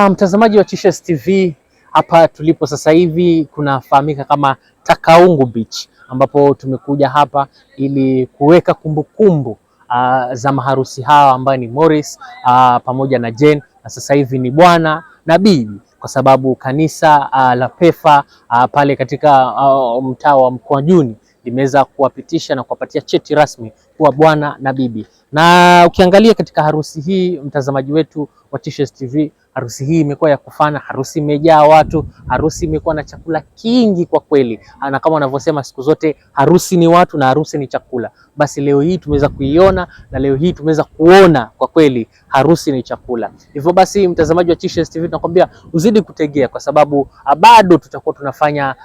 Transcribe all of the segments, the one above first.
Mtazamaji wa T-Shirts TV, hapa tulipo sasa hivi kunafahamika kama Takaungu Beach, ambapo tumekuja hapa ili kuweka kumbukumbu za maharusi hawa ambayo ni Morris pamoja na Jane, na sasa hivi ni bwana na bibi, kwa sababu kanisa la Pefa pale katika mtaa wa Mkwajuni limeweza kuwapitisha na kuwapatia cheti rasmi kuwa bwana na bibi. Na ukiangalia katika harusi hii, mtazamaji wetu wa T-Shirts TV, harusi hii imekuwa ya kufana, harusi imejaa watu, harusi imekuwa na chakula kingi kwa kweli. Na kama wanavyosema siku zote, harusi ni watu na harusi ni chakula. Basi leo hii tumeweza kuiona na leo hii tumeweza kuona kwa kweli harusi ni chakula. Hivyo basi mtazamaji wa T-Shirts TV, tunakwambia uzidi kutegea, kwa sababu bado tutakuwa tunafanya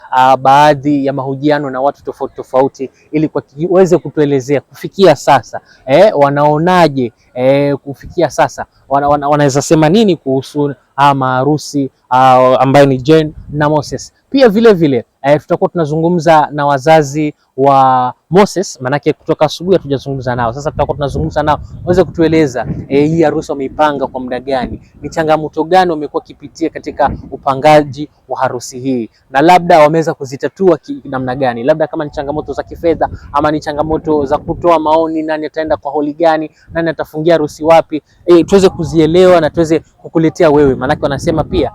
baadhi ya mahojiano na watu tofauti tofauti ili waweze kutuelezea kufikia sasa wanaonaje, kufikia sasa wanaweza sema nini kuhusu maharusi ambayo ni Jane na Moses. Pia vile vile tutakuwa tunazungumza na wazazi wa Moses, manake kutoka asubuhi hatujazungumza nao. Sasa tutakuwa tunazungumza nao waweze kutueleza hii harusi wameipanga kwa muda gani, ni changamoto gani wamekuwa kipitia katika upangaji wa harusi hii, na labda wameweza kuzitatua namna gani, labda kama ni changamoto za kifedha ama ni changamoto za kutoa maoni, nani ataenda kwa holi gani, nani atafungia harusi wapi, tuweze kuzielewa na tuweze kukuletea wewe, manake wanasema pia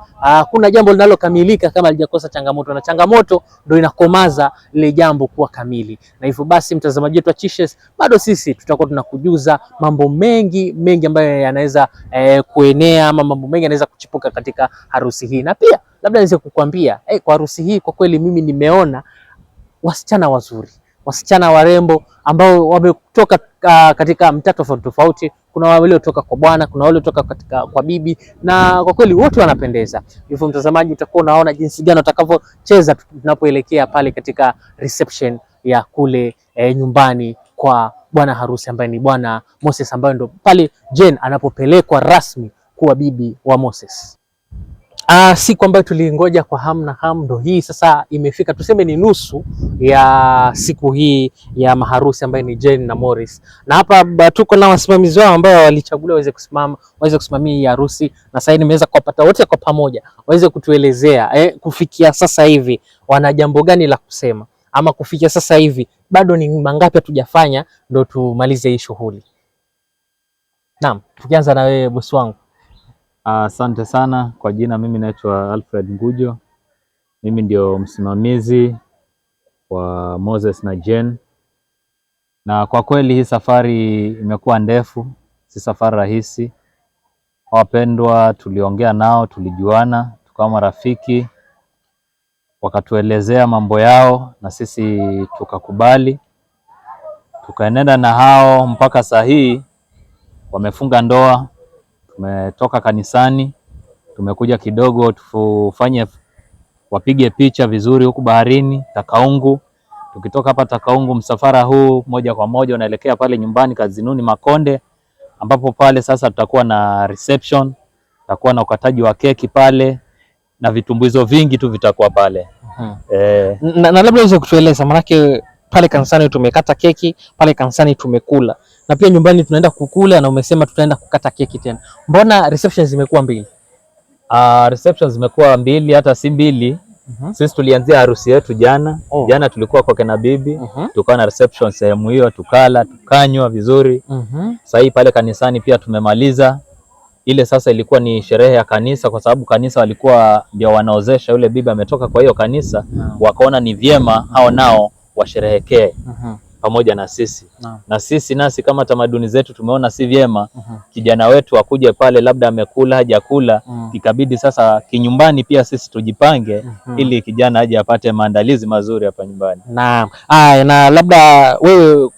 kuna jambo linalokamilika kama halijakosa changamoto, na changamoto ndio inakomaza ile jambo kuwa kamili. Na hivyo basi mtazamaji wetu wa T-Shirts, bado sisi tutakuwa tunakujuza mambo mengi ambayo yanaweza kuenea, ama mambo mengi yanaweza kuchipuka katika harusi hii. Na pia labda niweze kukwambia kwa harusi hii kwa kweli mimi nimeona wasichana wazuri, wasichana warembo ambao wametoka katika mtaa tofauti tofauti. Kuna wale waliotoka kwa bwana, kuna wale waliotoka katika kwa bibi, na kwa kweli wote wanapendeza. Hivyo mtazamaji, utakuwa unaona jinsi gani watakavyocheza tunapoelekea pale katika reception ya kule nyumbani kwa bwana harusi ambaye ni bwana Moses, ambaye ndo pale Jane anapopelekwa rasmi kuwa bibi wa Moses. Siku ambayo tulingoja kwa hamu na hamu ndo hii sasa imefika, tuseme ni nusu ya siku hii ya maharusi ambayo ni Jane na Morris. Na hapa tuko na wasimamizi wao ambao walichaguliwa waweze kusimamia hii harusi, na sasa nimeweza kuwapata wote kwa pamoja waweze kutuelezea kufikia sasa hivi wana jambo gani la kusema, ama kufikia sasa hivi bado ni mangapi hatujafanya ndo tumalize hii shughuli. Naam, tukianza na wewe bosi wangu. Asante sana. Kwa jina mimi naitwa Alfred Ngujo. Mimi ndio msimamizi wa Moses na Jane. Na kwa kweli hii safari imekuwa ndefu, si safari rahisi. Wapendwa tuliongea nao, tulijuana, tukawa marafiki, wakatuelezea mambo yao na sisi tukakubali. Tukaenenda na hao mpaka saa hii wamefunga ndoa. Tumetoka kanisani, tumekuja kidogo tufanye wapige picha vizuri huku baharini Takaungu. Tukitoka hapa Takaungu, msafara huu moja kwa moja unaelekea pale nyumbani Kazinuni Makonde, ambapo pale sasa tutakuwa na reception, tutakuwa na ukataji wa keki pale na vitumbuizo vingi tu vitakuwa pale. Na labda unaweza kutueleza, manake pale kanisani tumekata keki, pale kanisani tumekula, na pia nyumbani tunaenda kukula, na umesema tutaenda kukata keki tena. Mbona receptions zimekuwa mbili? Receptions zimekuwa mbili, hata si mbili. Sisi tulianzia harusi yetu jana. Jana tulikuwa kwa kina bibi, tukawa na reception sehemu hiyo, tukala, tukanywa vizuri. Sasa hii pale kanisani pia tumemaliza. Ile sasa ilikuwa ni sherehe ya kanisa, kwa sababu kanisa walikuwa ndio wanaozesha, yule bibi ametoka kwa hiyo kanisa, wakaona ni vyema hao nao washerehekee pamoja na sisi. Na sisi nasi kama tamaduni zetu tumeona si vyema kijana wetu akuje pale labda amekula hajakula, ikabidi sasa kinyumbani pia sisi tujipange ili kijana aje apate maandalizi mazuri hapa nyumbani. Naam. Na labda wewe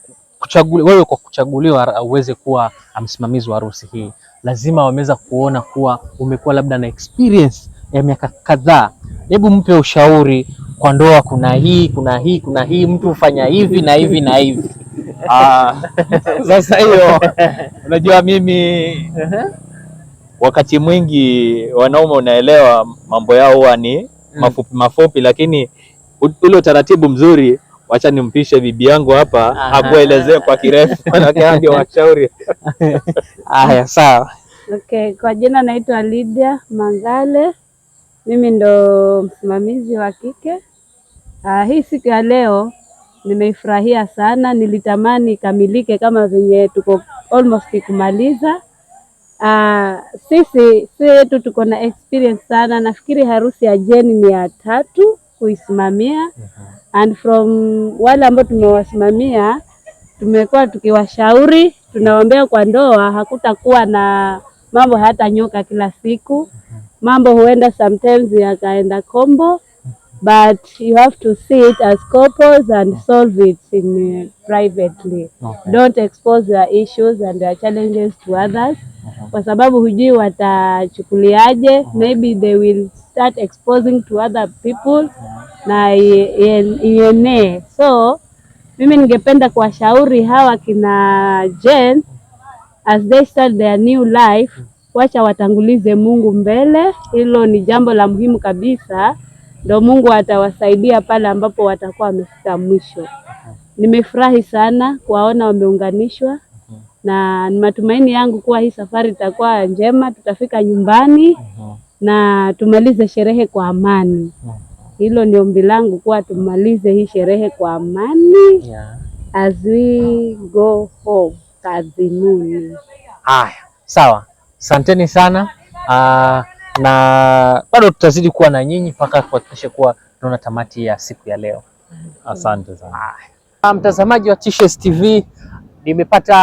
kwa kuchaguliwa uweze kuwa msimamizi wa harusi hii, lazima wameweza kuona kuwa umekuwa labda na experience ya miaka kadhaa. Hebu mpe ushauri kwa ndoa, kuna hii mtu hufanya hivi na hivi na hivi. Sasa hiyo unajua mimi wakati mwingi wanaume unaelewa mambo yao huwa ni mafupi, lakini ule utaratibu mzuri, wacha nimpishe bibi yangu hapa akuelezee kwa kirefu, manake ndio washauri. Haya, sawa. Okay, kwa jina naitwa Lydia Mangale. Mimi ndo msimamizi wa kike. Hii siku ya leo nimeifurahia sana, nilitamani ikamilike kama venye tuko almost kumaliza. Sisi yetu tuko na experience sana. Nafikiri harusi ya Jane ni ya 3 kuisimamia. And from wale ambao tumewasimamia tumekuwa tukiwashauri, tunaombea kwa ndoa hakutakuwa na mambo hata nyoka kila siku. Mambo huenda sometimes yakaenda kombo, but you have to see it as couples and solve it in privately. Okay. Don't expose your issues and your challenges to others. Kwa sababu hujui watachukuliaje. Maybe they will start exposing to other people na ienee. So mimi ningependa kuwashauri hawa kina Jane as they start their new life, wacha watangulize Mungu mbele. Hilo ni jambo la muhimu kabisa, ndio Mungu atawasaidia pale ambapo watakuwa wamefika mwisho. Nimefurahi sana kuwaona wameunganishwa, na ni matumaini yangu kuwa hii safari itakuwa njema, tutafika nyumbani na tumalize sherehe kwa amani. Hilo ni ombi langu, kuwa tumalize hii sherehe kwa amani, as we go home kazini. Haya, sawa. Asanteni sana. Na bado tutazidi kuwa na nyinyi mpaka kuhakikisha kuwa tunaona tamati ya siku ya leo. Asante sana. Mtazamaji wa T-Shest TV, nimepata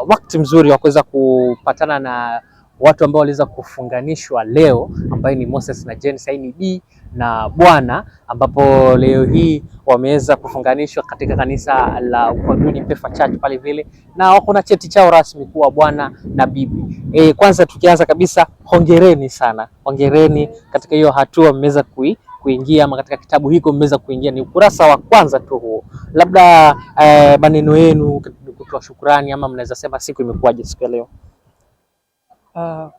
wakati mzuri wa kuweza kupatana na watu ambao waliweza kufunganishwa leo, ambaye ni Moses na Jane Saini B na Bwana, ambapo leo hii wameweza kufunganishwa katika kanisa la Ukwaduni Pefa Church pale vile, na wako na cheti chao rasmi kuwa bwana na bibi. Kwanza tukianza kabisa, hongereni sana, hongereni katika hiyo hatua mmeweza kuingia, ama katika kitabu hiko mmeweza kuingia, ni ukurasa wa kwanza tu huo. Labda maneno yenu kutoa shukrani, ama mnaweza sema siku imekuwaje siku ya leo?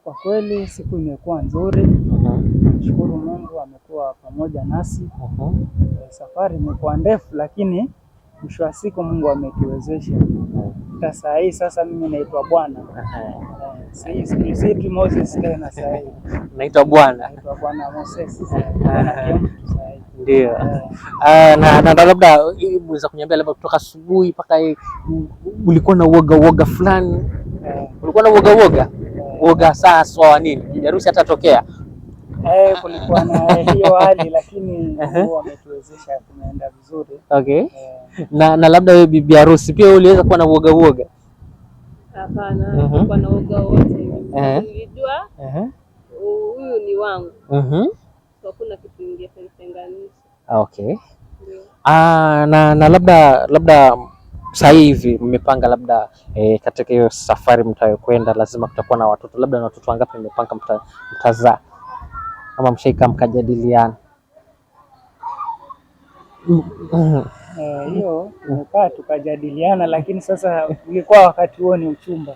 Kwa kweli siku imekuwa nzuri. Nashukuru Mungu amekuwa pamoja nasi. Safari imekuwa ndefu, lakini mwisho wa siku Mungu ametuwezesha. Hata saa hii sasa mimi naitwa Bwana. Si Moses tena saa hii. Naitwa Bwana. Naitwa Bwana Moses. Ndio. Na labda unaweza kuniambia labda kutoka asubuhi mpaka ulikuwa na uoga fulani? Ulikuwa na uoga sasa wa nini? Harusi hatatokea? Kulikuwa na hiyo hali, lakini Mungu ametuwezesha, tumeenda vizuri. Okay. Na labda wewe bibi harusi pia uliweza kuwa na uoga? Hapana, kwa na uoga wote. Nilijua huyu ni wangu. Hakuna kitu kingetenganisha. Okay. Na labda sasa hivi mmepanga labda katika hiyo safari mtayokwenda lazima kutakuwa na watoto, labda na watoto wangapi mmepanga mtazaa, kama mshaika mkajadiliana? Hiyo tumekaa tukajadiliana, lakini sasa ulikuwa wakati huo ni uchumba.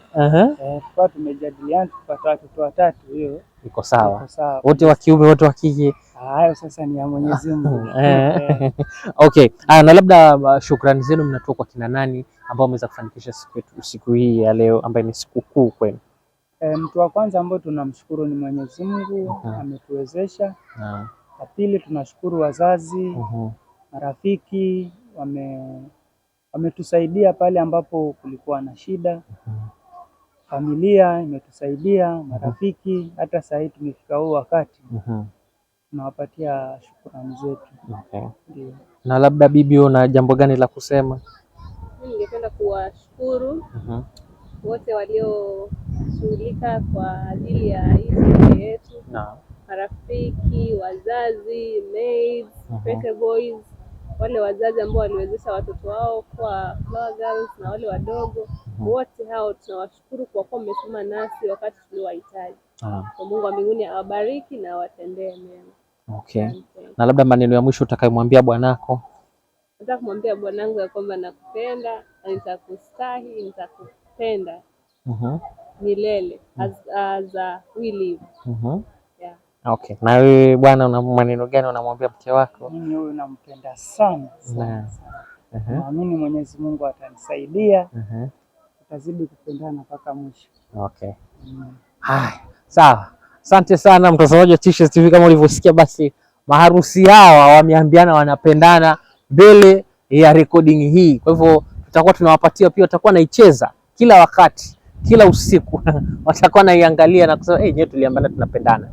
Tulikuwa tumejadiliana tukapata watoto 3. Hiyo iko sawa, wote wa kiume wote wa kike? Hayo sasa ni ya Mwenyezi Mungu. Okay. Na labda shukrani zenu mnatoa kwa kina nani ambao wameweza kufanikisha siku hii ya leo ambayo ni siku kuu kwenu? Mtu wa kwanza ambao tunamshukuru ni Mwenyezi Mungu, ametuwezesha. La pili tunashukuru wazazi, marafiki wametusaidia pale ambapo kulikuwa na shida. Familia imetusaidia, marafiki, hata sasa hivi tumefika huu wakati. Tunawapatia shukrani zetu. Okay. Ndio. Na labda bibi, una jambo gani la kusema? Mimi ningependa kuwashukuru wote walioshughulika kwa ajili ya hii sherehe yetu. Marafiki, wazazi, maids, peke boys, wale wazazi ambao waliwezesha watoto wao kwa flower girls na wale wadogo. Wote hao tunawashukuru kwa kuwa mmesimama nasi wakati tuliwahitaji. Kwa Mungu wa mbinguni awabariki na awatendee mema. Okay. Na labda maneno ya mwisho utakayomwambia bwanako? Nataka kumwambia bwanangu ya kwamba nakupenda na nitakustahi, nitakupenda milele as we live. Yeah. Okay. Na wewe bwana, una maneno gani unamwambia mke wako? Mimi huyu nampenda sana. Naamini Mwenyezi Mungu atanisaidia. Tutazidi kupendana mpaka mwisho. Okay. Haya, sawa. Asante sana mtazamaji wa T-Shirts TV, kama ulivyosikia basi maharusi hawa wameambiana wanapendana mbele ya recording hii. Kwa hivyo tutakuwa tunawapatia pia, watakuwa naicheza kila wakati, kila usiku watakuwa naiangalia na kusema nyewe tuliambiana tunapendana.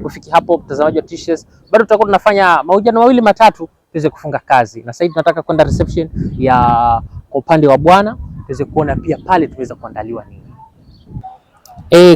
Kufikia hapo mtazamaji wa T-Shirts, bado tutakuwa tunafanya mahojiano mawili matatu tuweze kufunga kazi. Na sasa tunataka kwenda reception ya kwa upande wa bwana tuweze kuona pia pale tuweza kuandaliwa nini.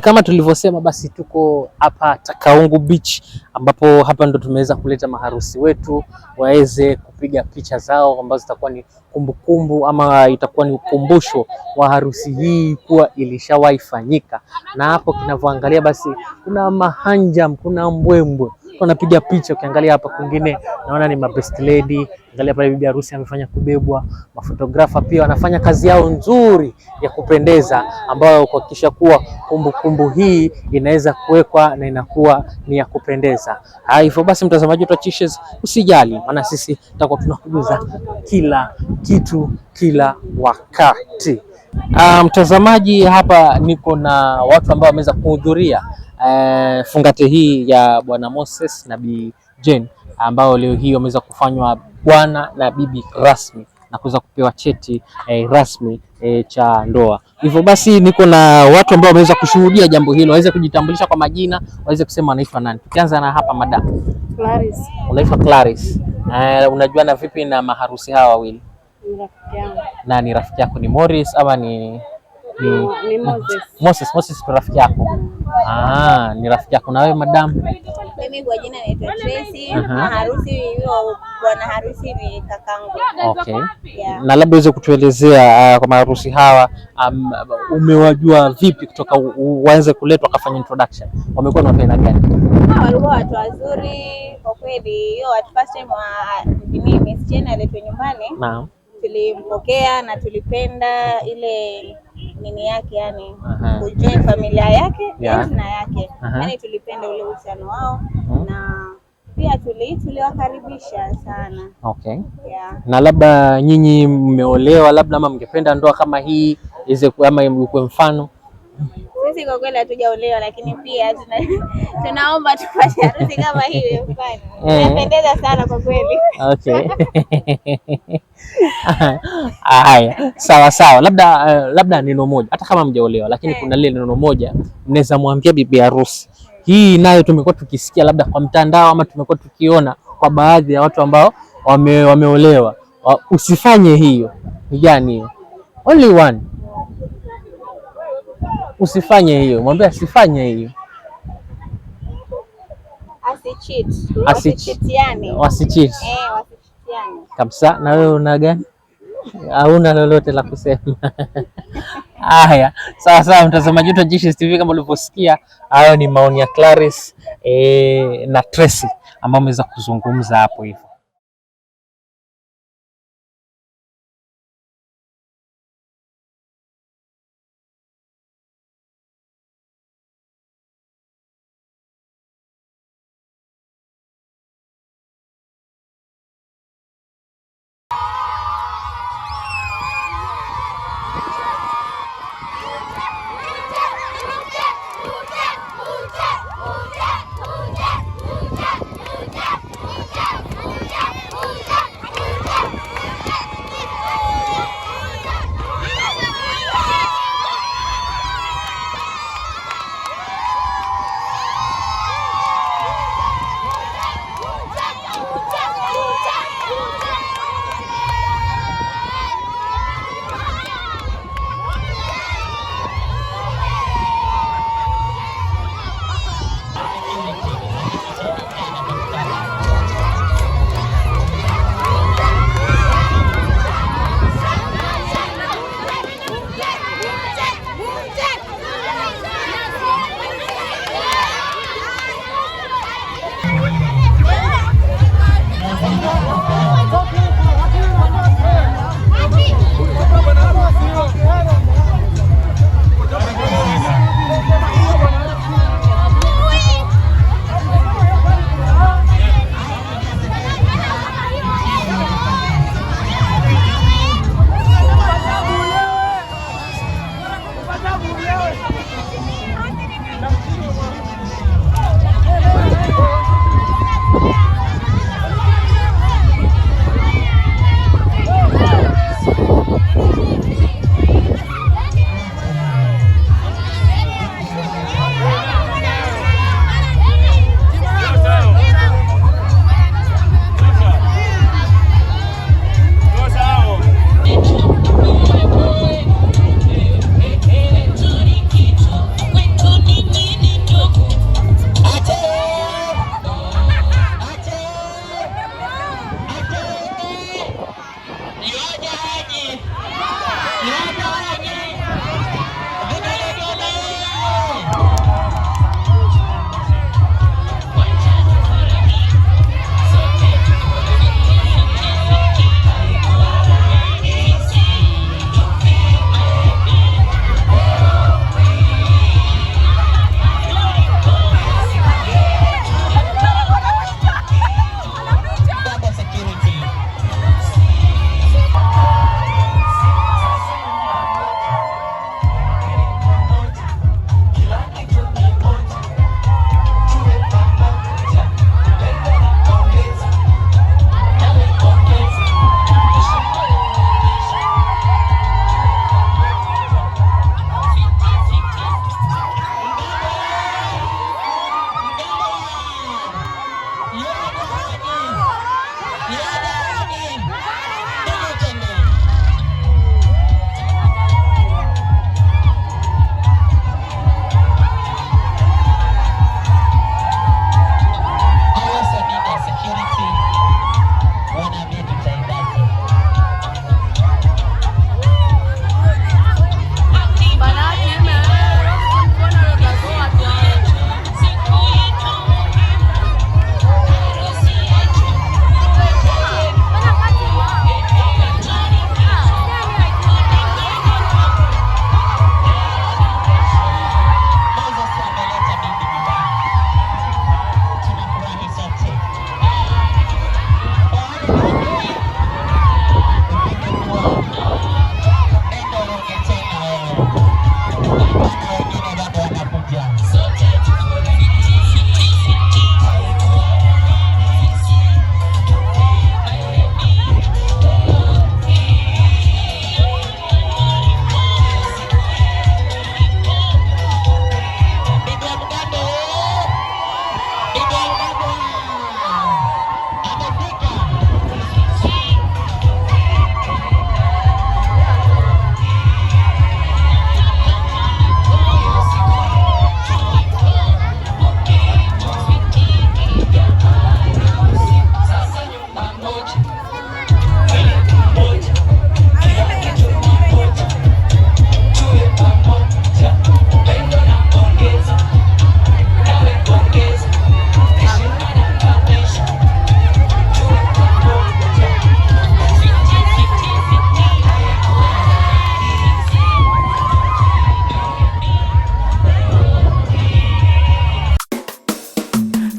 Kama tulivyosema basi tuko hapa Takaungu Beach, ambapo hapa ndo tumeweza kuleta maharusi wetu waweze kupiga picha zao ambazo zitakuwa ni kumbukumbu ama itakuwa ni ukumbusho wa harusi hii kuwa ilishawahi fanyika. Na hapo kinavyoangalia basi kuna mahanjam, kuna mbwembwe wanapiga picha. Ukiangalia hapa kwingine naona ni mabest lady, angalia pale bibi harusi amefanya kubebwa, mafotografa pia wanafanya kazi yao nzuri ya kupendeza, ambayo kuhakikisha kuwa kumbukumbu hii inaweza kuwekwa na inakuwa ni ya kupendeza. Hivyo basi mtazamaji wa T-Shirts, usijali, maana sisi tutakuwa tunakujuza kila kitu kila wakati. Mtazamaji, hapa niko na watu ambao wameweza kuhudhuria fungate hii ya Bwana Moses na Bi Jane, ambao leo hii wameweza kufanywa bwana na bibi rasmi na kuweza kupewa cheti rasmi cha ndoa. Hivyo basi niko na watu ambao wameweza kushuhudia jambo hilo, waweze kujitambulisha kwa majina, waweze kusema wanaitwa nani. Tukianza na hapa madam. Clarice. Unaitwa Clarice. Unajuana vipi na maharusi hawa wawili? Ni rafiki yangu. Na ni rafiki yako ni Morris ama ni Moses? Moses ni rafiki yako. Ni rafiki yako. Na wewe madam? Mimi kwa jina naitwa Tracy. Maharusi huyo bwana harusi ni kakangu. Okay. Yeah. Na labda uweze kutuelezea kwa maharusi hawa umewajua vipi kutoka waanze kuletwa kafanya introduction? Wamekuwa na wapenda gani? Walikuwa watu wazuri kwa kweli. Hiyo at first time mimi Miss Jane aletwe nyumbani. Naam. Tulimpokea na tulipenda ile nini yake, yani kujoin familia yake na yake, yani tulipenda ule uhusiano wao na pia tuliwakaribisha sana. Okay. Yeah. Na labda nyinyi mmeolewa labda ama mngependa ndoa kama hii iweze ama ikuwe mfano? Sisi kwa kweli hatujaolewa, lakini pia tunaomba tupate harusi kama hii mfano. Inapendeza sana kwa kweli. Okay. Haya, sawa. Labda neno moja, hata kama mjaolewa, lakini kuna lile neno moja mnaweza mwambia bibi harusi. Hii nayo tumekuwa tukisikia labda kwa mtandao ama tumekuwa tukiona kwa baadhi ya watu ambao wameolewa. Usifanye hiyo. Ni gani hiyo? Only one. Usifanye hiyo. Mwambie asifanye hiyo. Wasichitiane. Wasichiti. Wasichitiane. Kabisa. Na wewe una gani? Hauna lolote la kusema? Haya, sawa mtazamaji wetu wa T-Shirts TV, kama ulivyosikia hayo ni maoni ya Clarice na Tracy ambao wameweza kuzungumza hapo hivyo.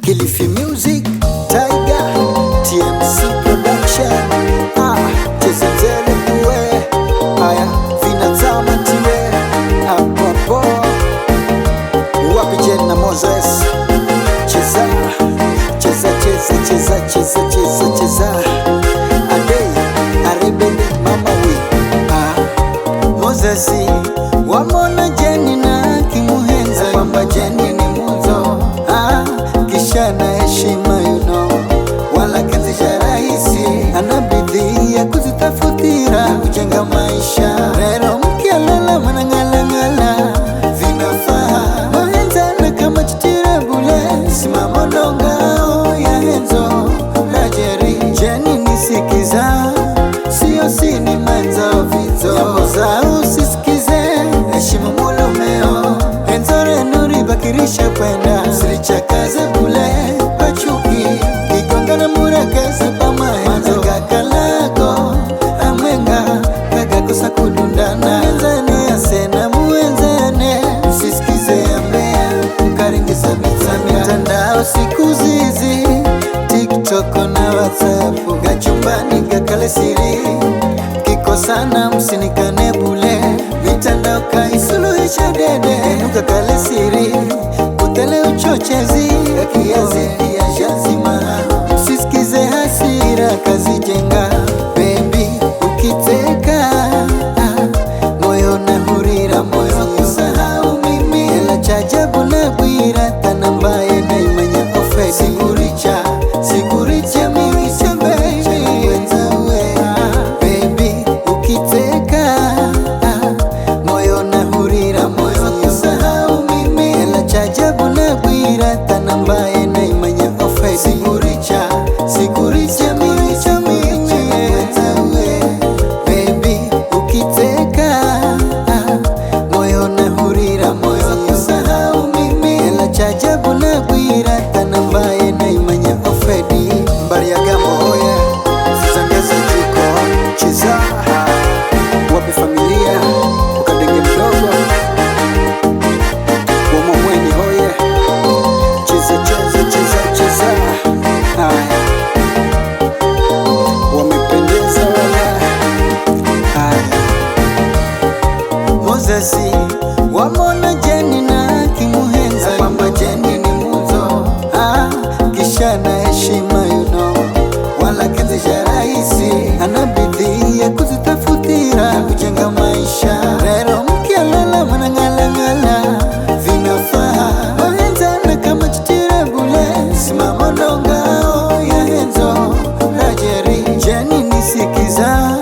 Kilifi Music, Tiger, TMC Production. Cheza tele kuwe, haya vinatama tiwe. Hapo wapi Jen na Moses? Cheza, cheza, cheza, cheza, cheza, cheza, cheza. Adey, arebele mama we. Moses wamona Jeni na kimuhenza kwamba Jeni ni muzo. Kisha na heshima wala kazi ya rahisi, anabidii ya kuzitafutira kujenga maisha. Rero mkialala manangala vinafaa mahenzana kama chitira bule. Simama ndongao ya henzo Rajeri. Jeni nisikiza, sio sini manza vito yambo za usisikize. Heshima mulumeo enzore nuri bakirisha kwenda. Siricha kaze bule pachuki kigongana murakasa pamahenzo. Kakalako amwenga kagakosa kudundana. Enzane asena muenzane usisikize ambea mkaringisa mitandao siku zizi. TikTok na WhatsApp gachumbani gakale siri. Kikosana msinikane bule mitandao kaisuluhisha dede. Nuka kale siri utele uchochezi kakiazi ya jazima. Usisikize hasira kazi jenga. Baby ukiteka moyo na hurira moyo kusahau mimi. Ela chajabu na bwira tanambaye na imanya ofe. Siguricha mimi cha baby wenzawe. Baby ukiteka moyo na hurira moyo kusahau mimi. Ela chajabu na bwira tanambaye na imanya ofe. Siguricha mimi cha wenzawe. Baby ukiteka moyo na hurira moyo kusahau mimi. Ela chajabu na bwira tanambaye na imanya ofedi. Mbari ya gambo hoye zizangeza jiko. Cheza wape familia ukadenge mdogo wama mweni hoye. Cheza cheza cheza cheza. Haya wamependeza wala. Haya Mozesi wamona Jeni na kimuhenza kwamba Jeni ni muzo. Kisha na heshima wala kazi ya rahisi, anabidii ya kuzitafutira kujenga maisha. Rero mkialala manangala vinafaa mahenzana kama chitira bule. Simama ndongao ya henzo Rajeri. Jeni nisikiza,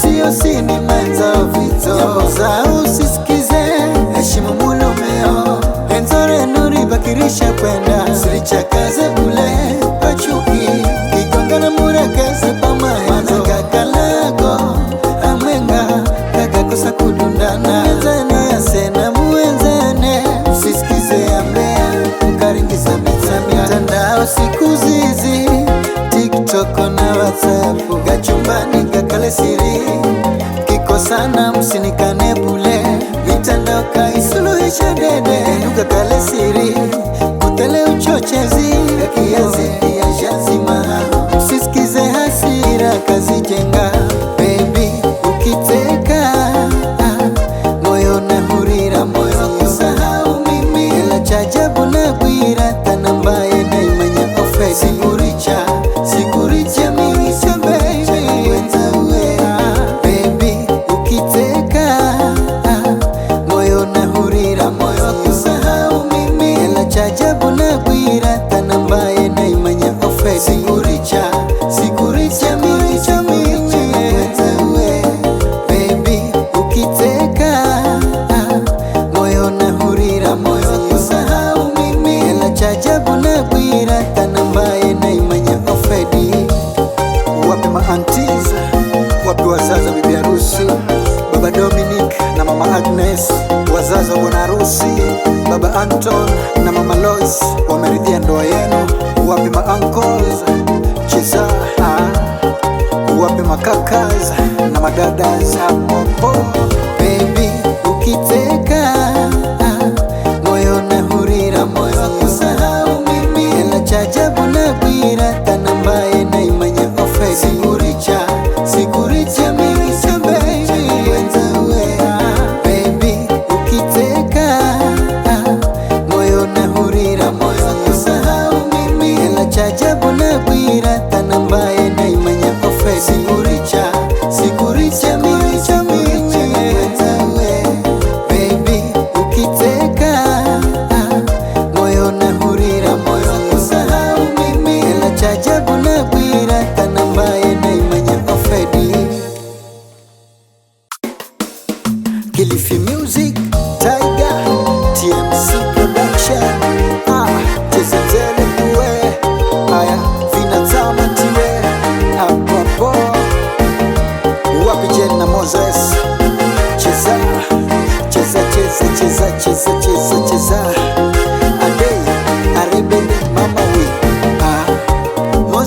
sio sini manza vito yambo za usisikize. Heshima mulumeo enzore nuri bakirisha kwenda. Siricha kaze bule pachuki kigongana murakasa pamahenzo. Kakalako amwenga kagakosa kudundana. Enzane asena muenzane usisikize ambea mkaringisa mitandao siku zizi. TikTok na WhatsApp gachumbani gakale siri. Kikosana msinikane bule mitandao kaisuluhisha dede. Nuka kale siri utele uchochezi kakiazi ya jazima. Usisikize hasira kazi jenga. Baby ukiteka moyo na hurira moyo kusahau mimi. Ela chajabu na bwira tanambaye na imanya ofe. Siguricha mimi cha baby wenzawe. Baby ukiteka moyo na hurira moyo kusahau mimi. Ela chajabu na bwira tanambaye na imanya ofe. Siguricha mimi cha wenzawe. Baby ukiteka moyo na hurira moyo kusahau mimi. Ela chajabu na bwira tanambaye na imanya ofedi. Wape maantiz, wape wazaza bibi harusi, Baba Dominic na Mama Agnes, wazaza bwana harusi, Baba Anton na Mama Lois wameridhia ndoa yenu. Wape ma-uncles, cheza wape makakas na madadas hapo. Baby ukiteka moyo na hurira moyo kusahau mimi. Ela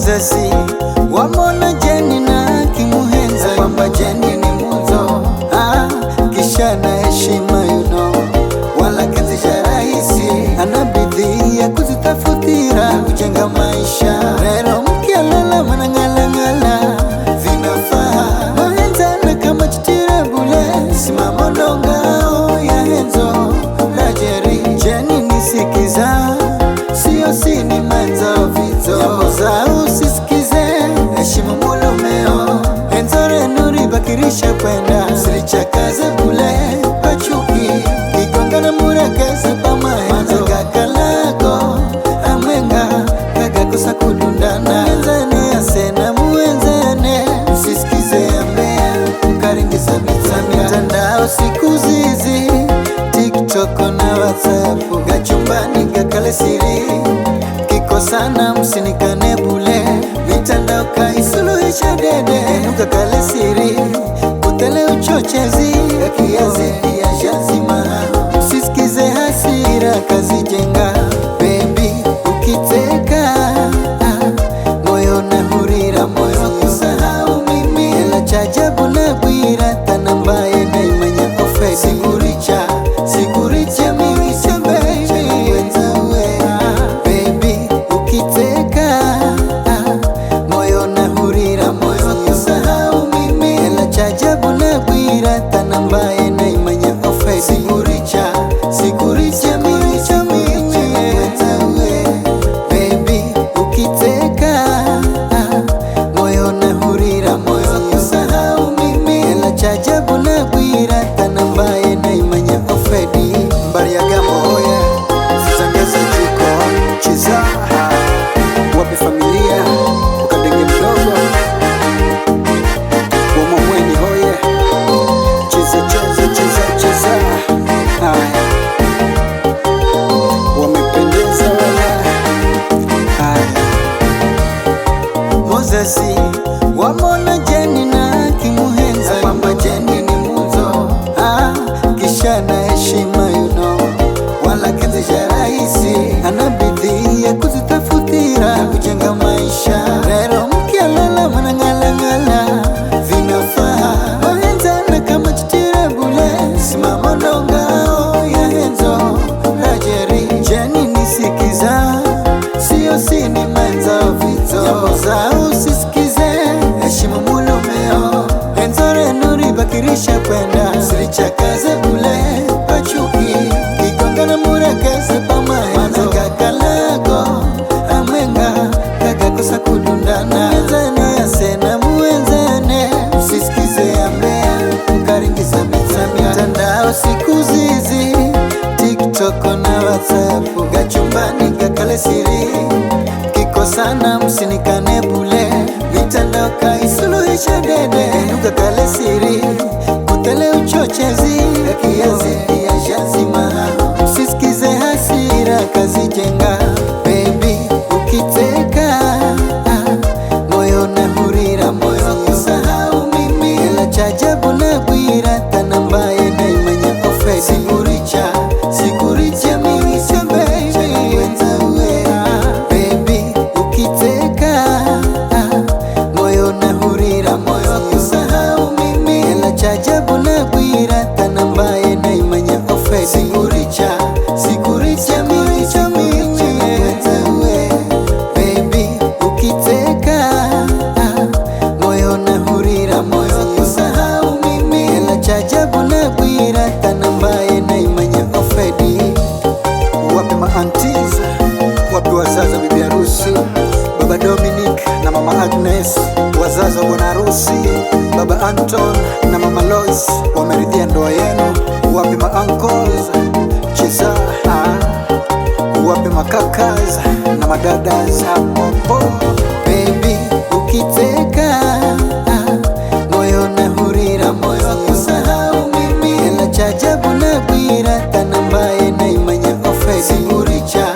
Moses wamona Jeni na kimuhenza kwamba Jeni ni muzo kisha na heshima wala kazi cha rahisi anabidhi ya kuzitafutira kujenga maisha rero mkialala manangala vinafaa mahenzana kama chitira bule simama ndongao ya henzo rajeri Jeni nisikiza sio sini manza vizo jambo za usisikize heshima mulumeo enzore nuri bakirisha kwenda sirichakaze bule pachuki igongana murekeze pamahenzo kakalako amwenga kakakosa kudundana enzane asena muenzane usisikize ambea karingiza mitandao siku zizi TikTok na WhatsApp gachumbani gakale siri kikosana msinikane bule mitandao kaisuluhisha dede ukakale siri kutele uchochezi kiazi ya shazima usisikize hasira kazi jenga baby ukiteka moyo na hurira moyo kusahau mimi ela chajabu na bwira tanambaye na imanya ofe siguricha mimi cha baby wenzawe baby ukiteka moyo na hurira moyo kusahau mimi ela chajabu na bwira tanambaye na imanya ofe siguricha mimi cha wenzawe baby ukiteka moyo na hurira moyo kusahau mimi ela chajabu na bwira tanambaye na imanya ofedi mbari ya gamo hoye zangeza jiko chiza wapi familia ukadenge mdogo wamamweni hoye cheza haya wamependeza wala haya Moses wamona Jeni na kimuhenza kwamba Jeni ni muzo kisha na heshima wala kazi cha rahisi anabidhi ya kuzitafutira kujenga maisha rero mkialala manangala vinafaa mahenzana kama chitira bule simama ndongao ya henzo rajeri Jeni nisikiza sio sini manza vizo jambo za usisikize heshima mulumeo enzore nuri bakirisha kwenda sirichakaze bule pachuki igongana murekeze pamahenzo kakalako amwenga kakakosa kudundana enzane asena muenzane usisikize ambea karingiza mitandao siku zizi TikTok na WhatsApp gachumbani gakale siri kikosana msinikane bule mitandao kaisuluhisha dede ukakale siri kutele uchochezi kiazi ya shazima usisikize hasira kazi jenga baby ukiteka moyo na hurira moyo kusahau mimi ela chajabu na bwira tanambaye na imanya ofe siguricha mimi cha baby wenzawe baby ukiteka moyo na hurira moyo kusahau mimi ela chajabu na bwira tanambaye na imanya ofe siguricha mimi cha wenzawe baby ukiteka moyo na hurira moyo kusahau mimi ela chajabu na bwira tanambaye na imanya ofedi wapi ma-aunties wapi wazaza bibi harusi baba Dominic na mama Agnes wazaza wa bwana harusi baba Anton na mama Lois wameridhia ndoa yenu wapi ma-uncles chiza wapi makakas na madadas hapo baby ukiteka moyo na hurira moyo kusahau mimi ela chajabu na bwira tanambaye na imanya ofe siguricha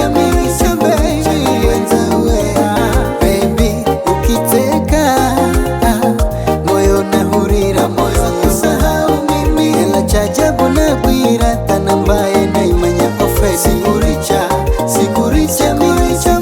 mimi cha baby wenzawe baby ukiteka moyo na hurira moyo kusahau mimi ela chajabu na bwira tanambaye na imanya ofe siguricha mimi cha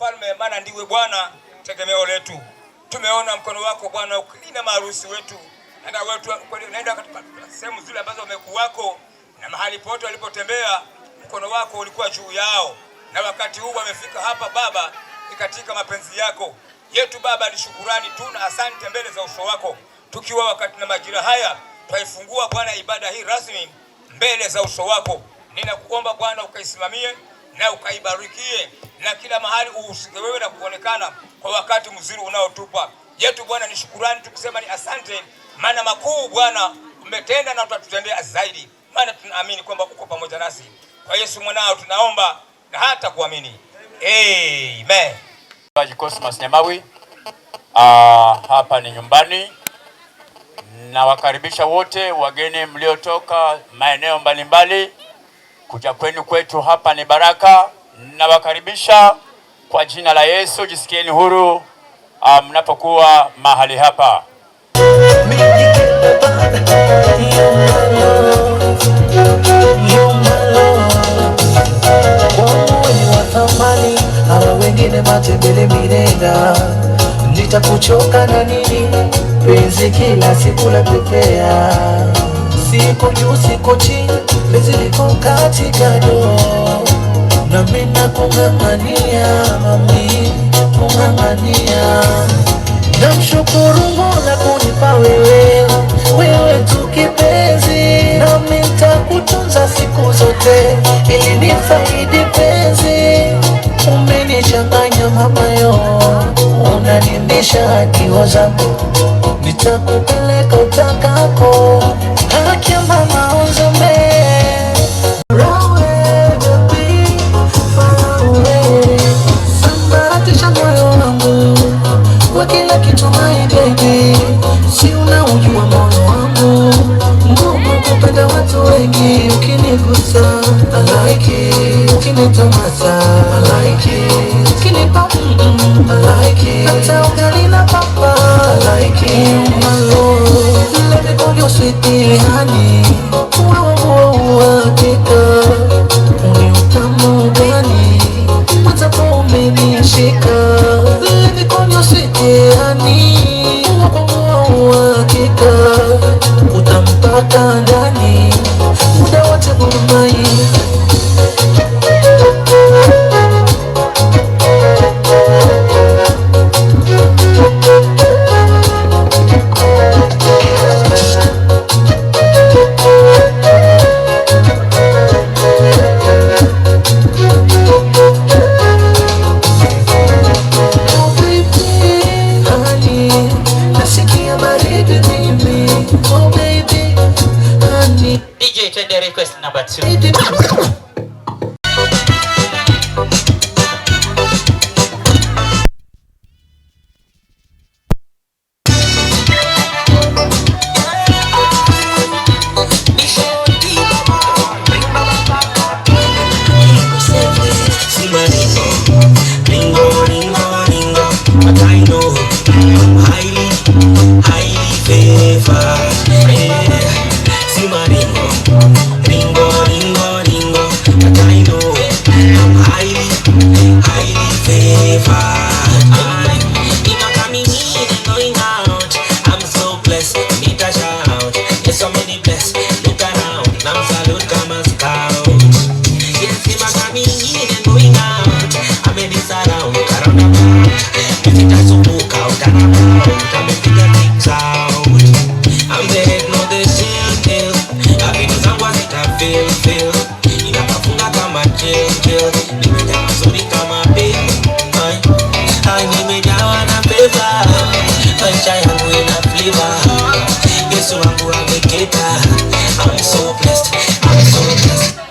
mfalme, maana ndiwe Bwana tegemeo letu. Tumeona mkono wako Bwana ukilinda maharusi wetu, na wetu unaenda katika sehemu zile ambazo wamekuwako, na mahali pote walipotembea mkono wako ulikuwa juu yao, na wakati huu wamefika hapa Baba, ni katika mapenzi yako yetu Baba. Ni shukurani tu na asante mbele za uso wako, tukiwa wakati na majira haya twaifungua Bwana ibada hii rasmi mbele za uso wako. Ninakuomba Bwana ukaisimamie na ukaibarikie, na kila mahali uhusike wewe na kuonekana kwa wakati mzuri unaotupa yetu Bwana. Ni shukurani tukisema ni asante, maana makuu Bwana umetenda na utatutendea zaidi, maana tunaamini kwamba uko pamoja nasi. Kwa Yesu mwanao tunaomba na hata kuamini, amen. Cosmas Nyamawi, hapa ni nyumbani. Nawakaribisha wote wageni mliotoka maeneo mbalimbali kuja kwenu kwetu, hapa ni baraka. Nawakaribisha kwa jina la Yesu, jisikieni huru mnapokuwa mahali hapa. Hawa wengine matembele mirenda, nitakuchoka na nini? Penzi kila siku la pepea, siko juu siko chini, penzi liko katikado, na mimi nakung'ang'ania mami, kung'ang'ania. Namshukuru Mola kunipa wewe, wewe tu kipenzi, nami nitakutunza siku zote ili nifaidi penzi. Umenichanganya mama yo, unanimbisha kioo zako, nitakupeleka utakako. Haki ya mama uzome sambaratisha moyo wangu kwa kila kitu my baby, si unaujua moyo wangu ngumu kupenda watu wengi. Ukinigusa I like it, ukinitomasa I like it, ukinipa I like it, hata ugali na papa I like it. My love, let me call you sweetie honey, hakika uni utamu gani watapo umenishika. Let me call you sweetie honey, hakika utampata ndani muda wote burumai. DJ, turn the request number 2.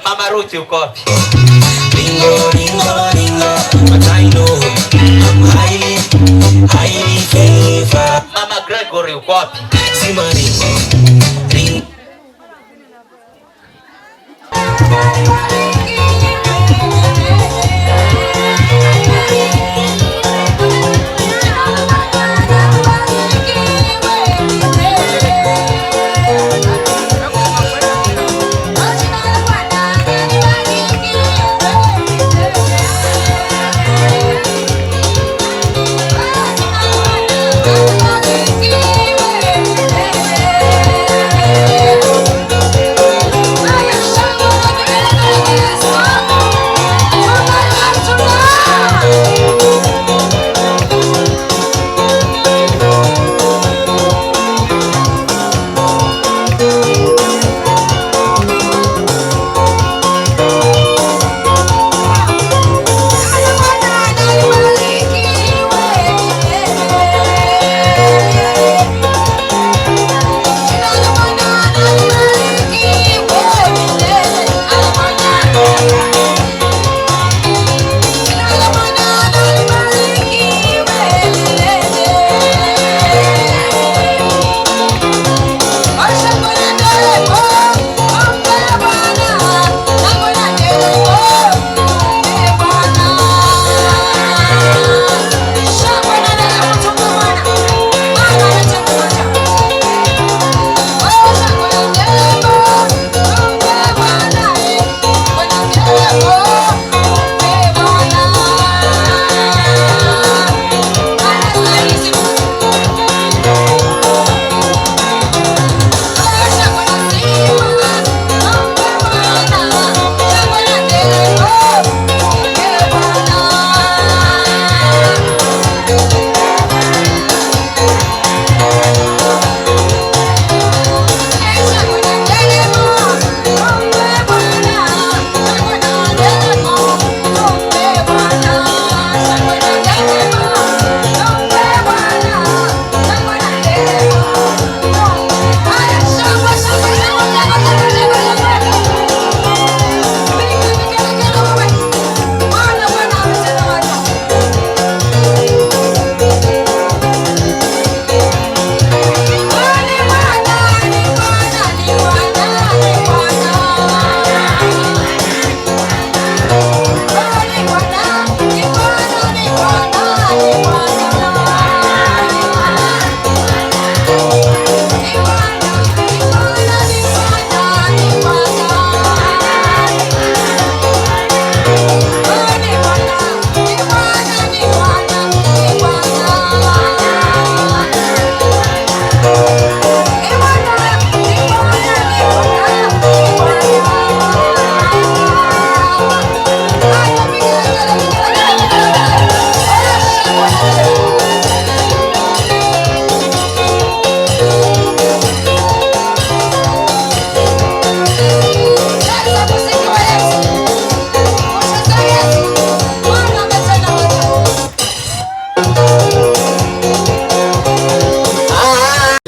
Mama Ruth uko wapi? Ringo ringo ringo, but I know I'm highly favored. Mama Gregory uko wapi? Sima ringo ringo.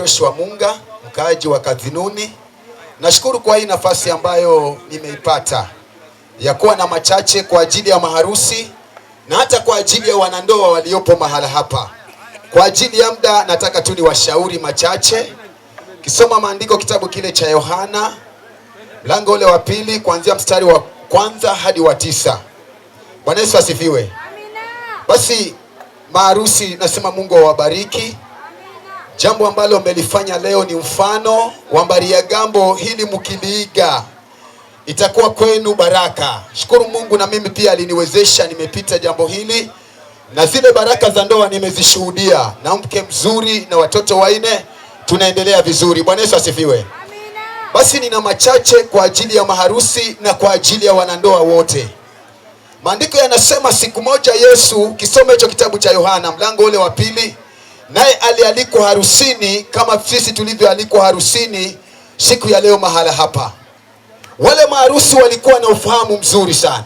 Joshua Munga, mkaaji wa Kadhinuni. Nashukuru kwa hii nafasi ambayo nimeipata ya kuwa na machache kwa ajili ya maharusi na hata kwa ajili ya wanandoa waliopo mahala hapa. Kwa ajili ya muda nataka tu niwashauri machache. Kisoma maandiko kitabu kile cha Yohana mlango ule wa 2 kuanzia mstari wa 1 hadi wa 9. Bwana Yesu asifiwe. Amina. Basi maharusi nasema Mungu awabariki. Jambo ambalo mmelifanya leo ni mfano wa Mbariagambo, hili mkiliiga itakuwa kwenu baraka. Shukuru Mungu, na mimi pia aliniwezesha nimepita jambo hili, na zile baraka za ndoa nimezishuhudia, na mke mzuri na watoto 4, tunaendelea vizuri. Bwana Yesu asifiwe. Amina. Basi nina machache kwa ajili ya maharusi na kwa ajili ya wanandoa wote. Maandiko yanasema siku moja Yesu, kisome hicho kitabu cha Yohana mlango ule wa 2, naye alialikwa harusini kama sisi tulivyoalikwa harusini siku ya leo mahala hapa. Wale maharusi walikuwa na ufahamu mzuri sana.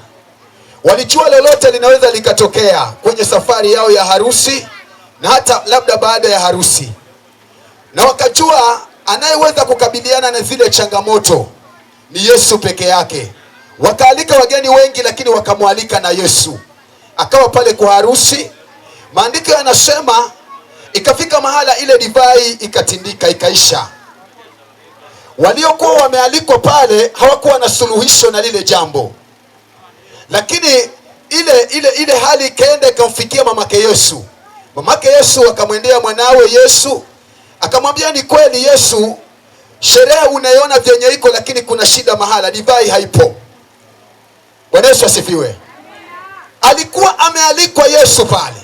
Walijua lolote linaweza likatokea kwenye safari yao ya harusi na hata labda baada ya harusi. Na wakajua anayeweza kukabiliana na zile changamoto ni Yesu peke yake. Wakaalika wageni wengi, lakini wakamwalika na Yesu. Akawa pale kwa harusi. Maandiko yanasema ikafika mahala ile divai ikatindika, ikaisha. Waliokuwa wamealikwa pale hawakuwa na suluhisho na lile jambo. Lakini ile hali ikaenda ikamfikia mamake Yesu. Mamake Yesu akamwendea mwanawe Yesu, akamwambia ni kweli Yesu, sherehe unaiona vyenye iko, lakini kuna shida mahala, divai haipo. Bwana Yesu asifiwe. Alikuwa amealikwa Yesu pale.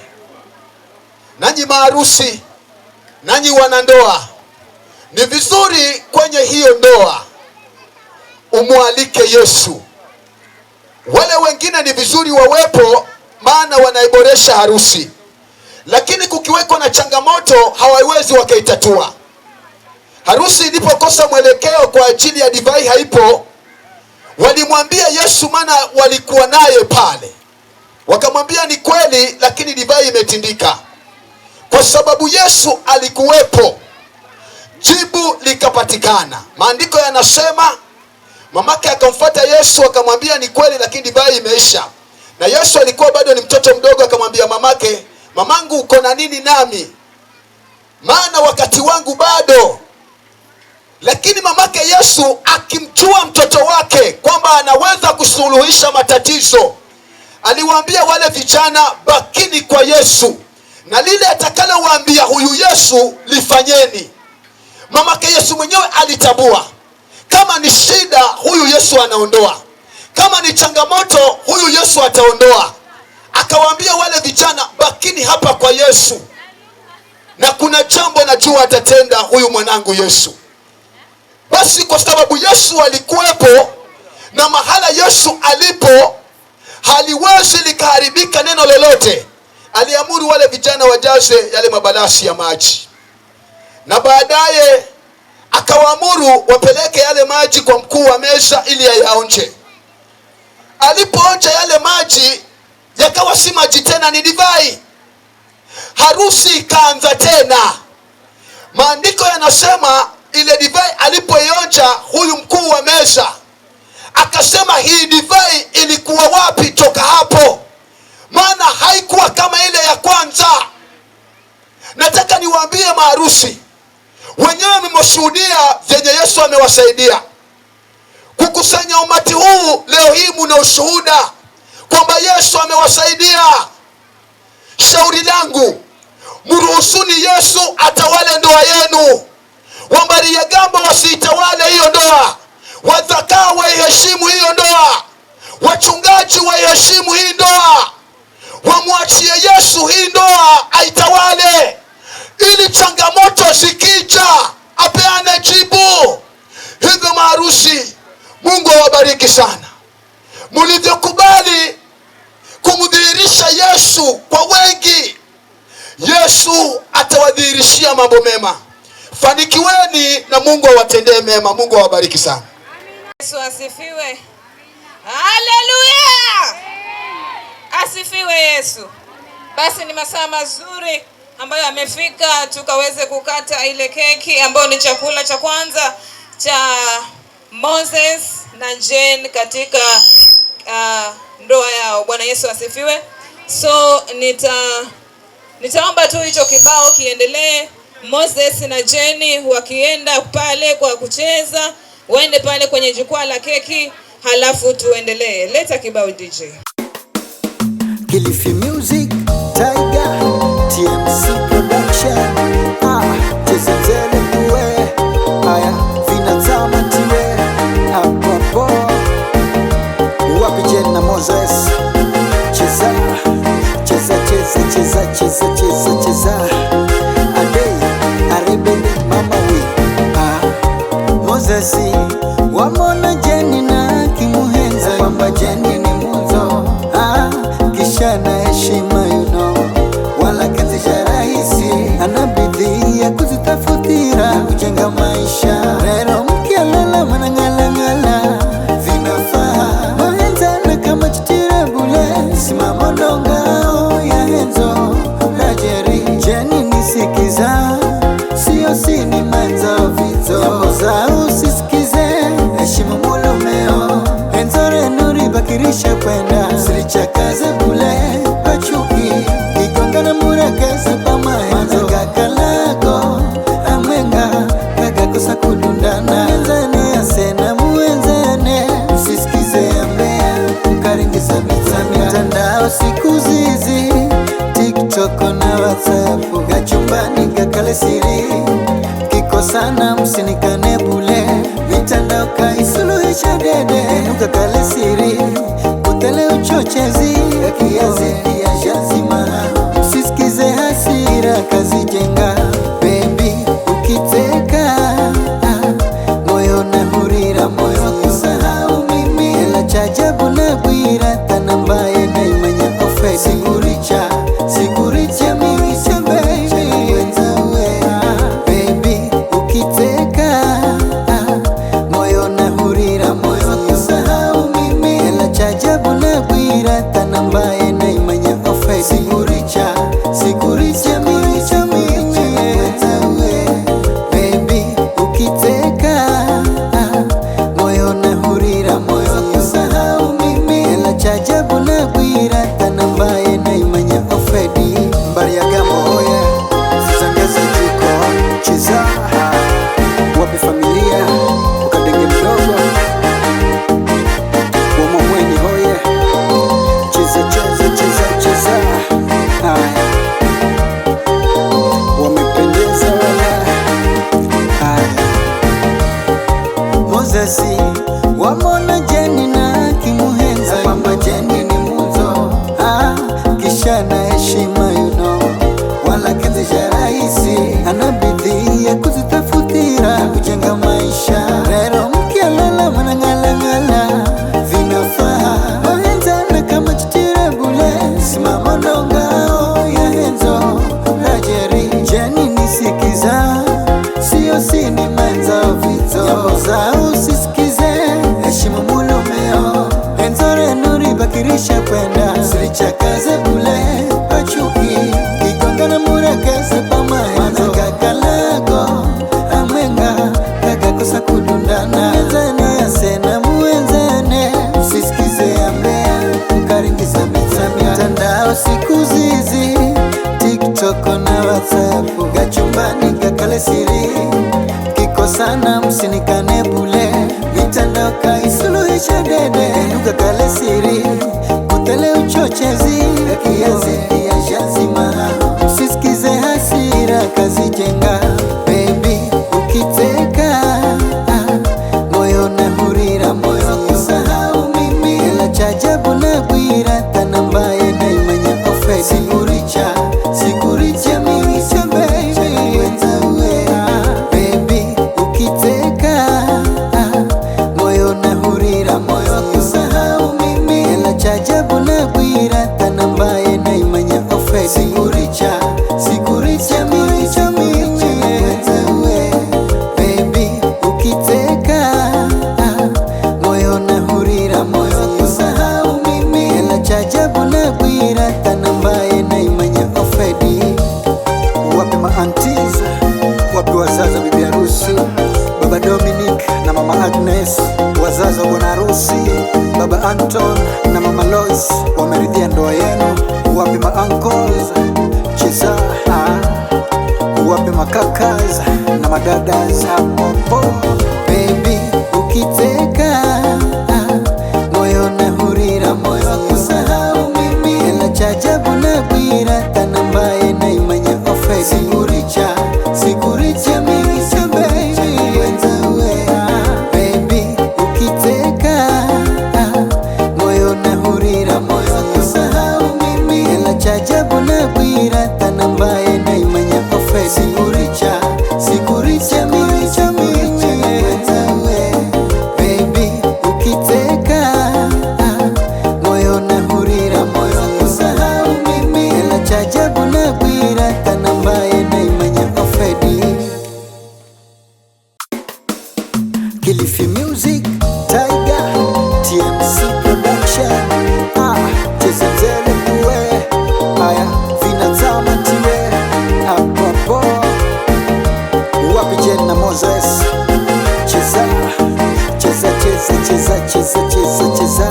Nanyi maharusi, nanyi wanandoa, ni vizuri kwenye hiyo ndoa umwalike Yesu. Wale wengine ni vizuri wawepo, maana wanaiboresha harusi. Lakini kukiweko na changamoto hawawezi wakaitatua. Harusi ilipokosa mwelekeo kwa ajili ya divai haipo, walimwambia Yesu, maana walikuwa naye pale. Wakamwambia ni kweli, lakini divai imetindika. Kwa sababu Yesu alikuwepo, jibu likapatikana. Maandiko yanasema mamake akamfuata Yesu akamwambia ni kweli, lakini divai imeisha. Na Yesu alikuwa bado ni mtoto mdogo, akamwambia mamake, mamangu uko na nini nami? Maana wakati wangu bado. Lakini mamake Yesu akimjua mtoto wake kwamba anaweza kusuluhisha matatizo, aliwaambia wale vijana, bakini kwa Yesu, na lile atakalowaambia huyu Yesu lifanyeni. Mamake Yesu mwenyewe alitambua kama ni shida huyu Yesu anaondoa, kama ni changamoto huyu Yesu ataondoa. Akawaambia wale vijana, bakini hapa kwa Yesu, na kuna jambo najua atatenda huyu mwanangu Yesu. Basi kwa sababu Yesu alikuwepo na mahala Yesu alipo haliwezi likaharibika neno lolote, aliamuru wale vijana wajaze yale mabalasi ya maji. Na baadaye akawaamuru wapeleke yale maji kwa mkuu wa meza ili ayaonje. Alipoonja yale maji, yakawa si maji tena, ni divai. Harusi ikaanza tena. Maandiko yanasema ile divai alipoionja huyu mkuu wa meza, akasema hii divai ilikuwa wapi toka hapo? Maana haikuwa kama ile ya kwanza. Nataka niwaambie maharusi, wenyewe mmeshuhudia zenye Yesu amewasaidia kukusanya umati huu. Leo hii mna ushuhuda kwamba Yesu amewasaidia. Shauri langu, mruhusuni Yesu atawale ndoa yenu. Wambariagambo wasiitawale hiyo ndoa. Wadhakaa waiheshimu hiyo ndoa. Wachungaji waiheshimu hii ndoa. Wamwachie Yesu hii ndoa aitawale, ili changamoto zikija apeane jibu. Hivyo maharusi, Mungu awabariki sana. Mlivyokubali kumdhihirisha Yesu kwa wengi, Yesu atawadhihirishia mambo mema. Fanikiweni na Mungu awatendee mema. Mungu awabariki sana. Yesu asifiwe. Haleluya. Asifiwe Yesu. Basi ni masaa mazuri ambayo amefika tukaweze kukata ile keki ambayo ni chakula cha kwanza cha Moses na Jane katika ndoa yao. Bwana Yesu asifiwe. So nitaomba tu hicho kibao kiendelee. Moses na Jane wakienda pale kwa kucheza, waende pale kwenye jukwaa la keki, halafu tuendelee. Leta kibao DJ. Kilifi Music, Tiger, TMC Production. Chezezele tuwe, haya vinatama tiwe. Hapo wapi Jane na Moses? Cheza, cheza, cheza, cheza, cheza, cheza, cheza. Adei, arebende mama we. Moses, wamona Jane na kimuhenza kwamba Jane ni muzo. Kisha na heshima wala kazi rahisi, anabidii ya kuzitafutira kujenga maisha. Rero mkialala manangala vinafaa mahenzana kama chitira bule simama ndongao ya henzo rajeri. Jeni nisikiza sio sini manza vito yambo za usisikize heshima mulumeo henzore nuri bakirisha kwenda silichakaze bule pachuki kikongana murakeze pamahenzo kakalako amwenga kakakosa kudundana enzane asena muenzane usisikize ambea karingisa mitandao siku zizi TikTok na WhatsApp gachumbani gakale siri kikosana msinikane bule mitandao kaisuluhisha dede nukakale siri utele uchochezi ya kiazi ya shazima usisikize hasira kazi jenga baby ukiteka moyo na hurira moyo kusahau mimi ela chajabu na bwira tanambaye na imanya ofe siguricha mimi baby baby ukiteka moyo na hurira moyo kusahau mimi ela chajabu na bwira tanambaye na imanya ofe siguricha mimi baby ukiteka moyo na hurira moyo kusahau mimi ela chajabu na bwira tanambaye na imanya ofedi mbari ya gamo oye zitangeza jiko cheza wapi familia ukadenge mdogo wamomweni hoye cheza haya wamependeza wala haya Moses wamona Jane na kimuhenza kwamba Jane ni muzo kisha na heshima wala kazi rahisi anabidii ya kuzitafutira kujenga maisha. Rero mkialala manangala vinafaa mahenzana kama chitira bule simama ndongao ya henzo rajeri. Jeni nisikiza sio sini manza vito yambo za usisikize heshima mulumeo henzore nuri bakirisha kwenda silichakaze bule pachuki kikongana murakeze pamahenzo kakalako amwenga kakakosa kudundana enzane asena muenzane usisikize ambea karingisa mitandao siku zizi TikTok na WhatsApp gachumbani gakale siri kikosana msinikane bule mitandao kaisuluhisha dede ukakale siri utele uchochezi ya kiazi ya shazima usisikize hasira kazi jenga baby ukiteka moyo na hurira moyo kusahau mimi ela chajabu na bwira tanambaye na imanya ofe siguricha mimi baby ukiteka moyo na hurira moyo kusahau mimi ela chajabu na bwira Baba Anton na Mama Lois wameridhia ndoa yenu. Wapi ma uncles cheza, wapi makakas na madadas hapo. Baby ukiteka moyo na hurira, moyo kusahau mimi. Ela chajabu na bwira tanambaye na imanya ofe. Sikuricha mimi so baby wenzawe. Baby ukiteka moyo na hurira, moyo kusahau mimi. Ela chajabu na bwira tanambaye na imanya ofe. Sikuricha mimi so baby wenzawe. Baby ukiteka moyo na hurira, moyo kusahau mimi. Ela chajabu na bwira tanambaye na imanya ofedi. Kilifi Music, Tiger, TMC Production. Chezenzele kuwe haya vinatama tiwe hapo. Wapi Jen na Moses cheza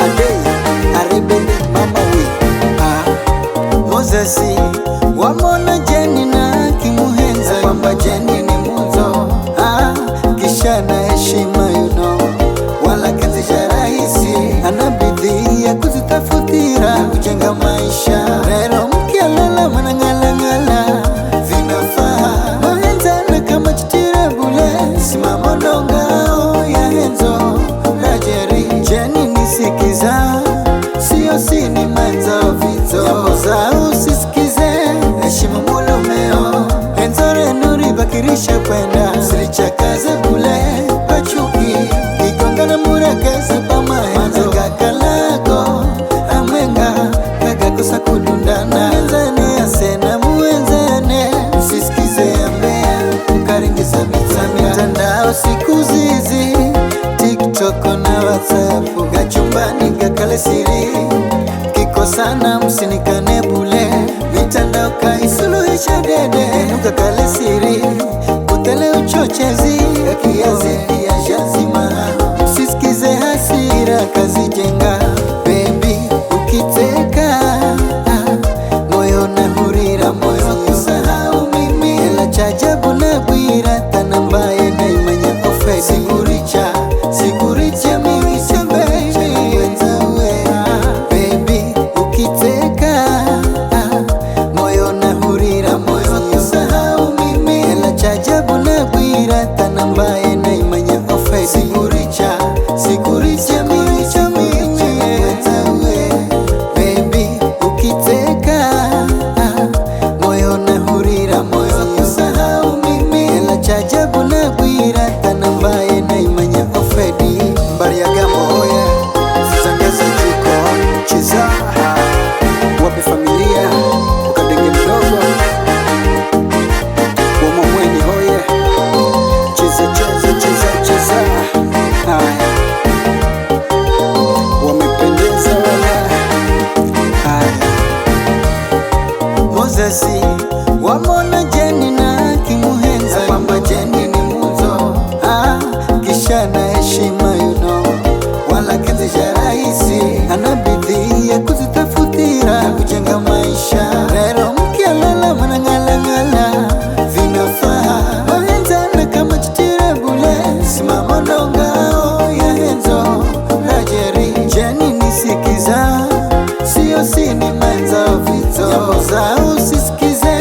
Adey arebele mama we. Moses wamona Jeni na kimuhenza kwamba Jeni ni muzo. Kisha na heshima wala kazi ya rahisi. Anabidhi ya kuzitafutira kujenga maisha. Rero mkialala manangala vinafaa mahenzana kama chitira bule. Simama ndongao ya henzo rajeri. Jeni nisikiza sio sini manza vito. Jambo za usisikize heshima mulumeo. Henzo renuri bakirisha kwenda silichakaze bule pachuki. Kikongana murakese pamahenzo kakalako amwenga kagakosa kudundana. Enzane asena muenzane usisikize ambea ukaringisa mitandao siku zizi. TikTok na WhatsApp gachumbani gakale siri. Kikosana msinikane bule mitandao kaisuluhisha dede. Ukakale siri utele uchochezi kiazi ya jazima. Msisikize hasira kazi jenga. Baby ukiteka moyo na hurira, moyo kusahau mimi. Ela chajabu na bwira tanambaye na imanya ofe. Sikuricha mimi so baby wenzawe. Baby ukiteka moyo na hurira, moyo kusahau mimi. Ela chajabu na bwira tanambaye na imanya ofe. Sikuricha mimi so baby wenzawe. Baby ukiteka moyo na hurira, moyo kusahau mimi. Ela chajabu na bwira tanambaye na imanya ofedi. Mbari ya gambo hoye zizangeza jiko cheza. Wapi familia ukadenge mdogo wamamweni hoye cheza. Haya wamependeza wala. Haya Moses wamona Jeni na kimuhenza kwamba Jeni ni muzo. Kisha na heshima wala kazi ya rahisi. Anabidhi ya kuzitafutira kujenga maisha. Rero mkialala manangala vinafaa mahenzana kama chitira bule. Simama ndongao ya henzo rajeri. Jeni nisikiza sio sini manza vito. Jambo za usisikize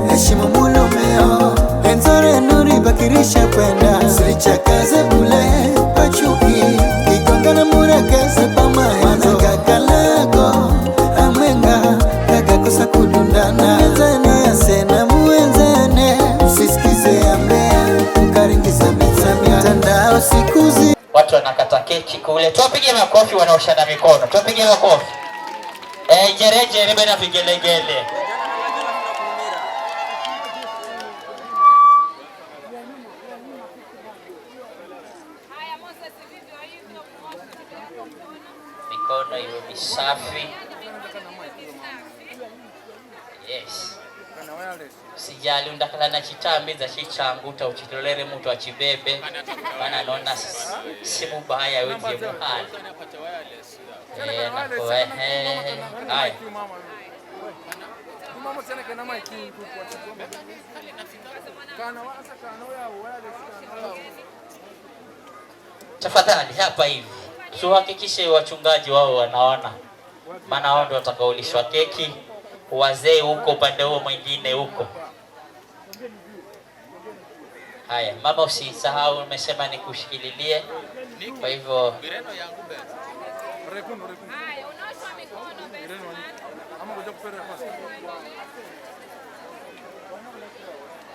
heshima mulumeo. Henzo renuri bakirisha kwenda silichakaze bule pachuki. Kikongana murakese pamahenzo kakalako amwenga kagakosa kudundana. Enzane asena muenzane usisikize ambea ukaringisa mitandao siku zi. Watu wanakata keki kule. Tuwapige makofi wanaoshana mikono. Tuwapige makofi. Jerejere bena vigelegele. Mikono iwe misafi. Yes. sijali undakala na chitambi za chichangu utauchitolere mtu achibebe maana naona si mubaya wewe muhali haya tafadhali hapa hivi tuhakikishe wachungaji wao wanaona, maana wao ndio watakaolishwa keki, wazee huko upande huo mwingine huko. Haya mama, usisahau umesema nikushikililie, kwa hivyo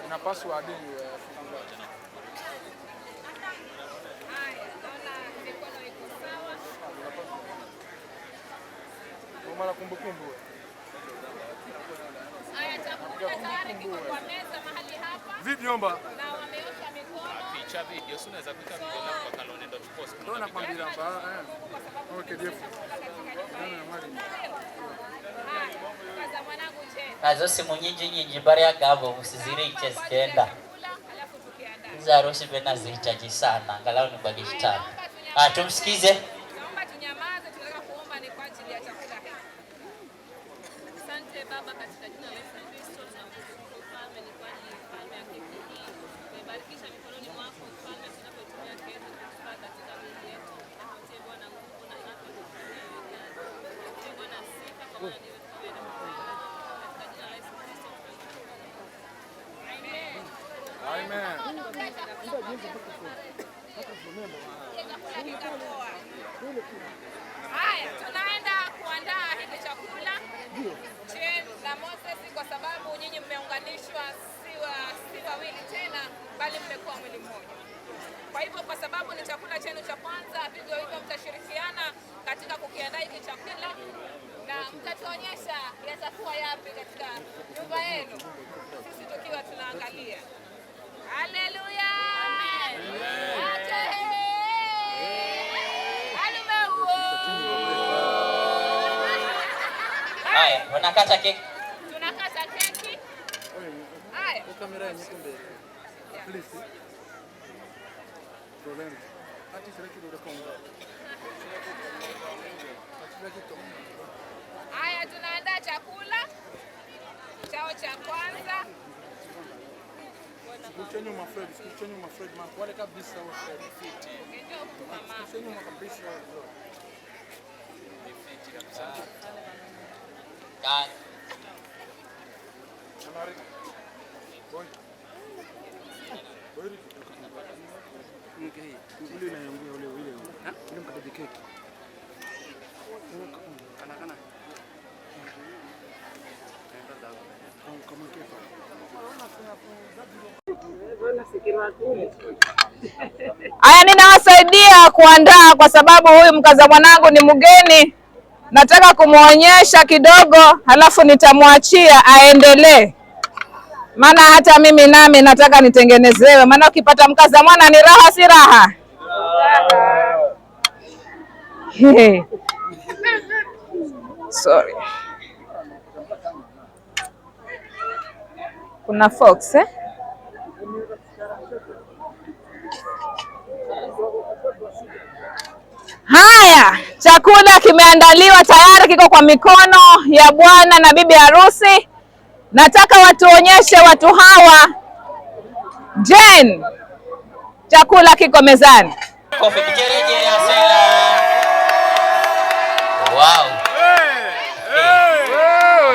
inapaswa adili mara kumbukumbu. Haya, chakula tayari kiko kwa meza mahali hapa. Vipi omba? Na wameosha mikono. Picha video, si unaweza kuweka video na kwa kalenda tupost. Ndio nakwambia hapa. Okay, Jeff. Kaza mwanangu je. kazo simu nyingi bari ya gabo usiziriche zikenda. Hizo harusi bena zihitaji sana, angalau ni bagi tano. Tumsikize. Naomba tunyamaze, tunataka kuomba ni kwa ajili ya chakula hiki. Asante Baba, katika jina la Yesu Kristo tunakushukuru Mfalme, ni kwa ajili ya Mfalme ya keki hii. Tumebarikisha mikononi mwako Mfalme, tunapotumia keki kutoka katika mwili yetu. Tunakutie Bwana nguvu na afya kwa kufanya kazi. Tunakutie Bwana sifa kwa maana ndiwe wewe na katika jina la Yesu Kristo. Amen. Haya, tunaenda kuandaa hiki chakula Jen na Moses, kwa sababu nyinyi mmeunganishwa, si wawili tena, bali mmekuwa mwili mmoja. Kwa hivyo, kwa sababu ni chakula chenu cha kwanza, vivyo hivyo mtashirikiana katika kukiandaa hiki chakula na mtatuonyesha yatakuwa yapi katika nyumba yenu, sisi tukiwa tunaangalia. Haleluya! Haya, wanakata keki. Tunakata keki. Haya. Kamera yetu mbele. Please. Problem. Hati sasa kidogo konga. Haya, tunaandaa chakula chao cha kwanza. Kuchenyu mafred, wale kabisa wa Fred. Ndio mama. Kuchenyu kabisa. Kan. Boy. Mke ule na yongea ule. Ule mkataji keki. Kana. Kama kefa. Haya, ninawasaidia kuandaa kwa sababu huyu mkaza mwanangu ni mgeni. Nataka kumuonyesha kidogo, halafu nitamwachia aendelee. Maana hata mimi nami nataka nitengenezewe. Maana ukipata mkaza mwana ni raha, si raha? Sorry. Kuna fox Haya, chakula kimeandaliwa tayari, kiko kwa mikono ya bwana na bibi harusi. Nataka watuonyeshe watu hawa. Jen, chakula kiko mezani. Kofi kijereje asela. Wow.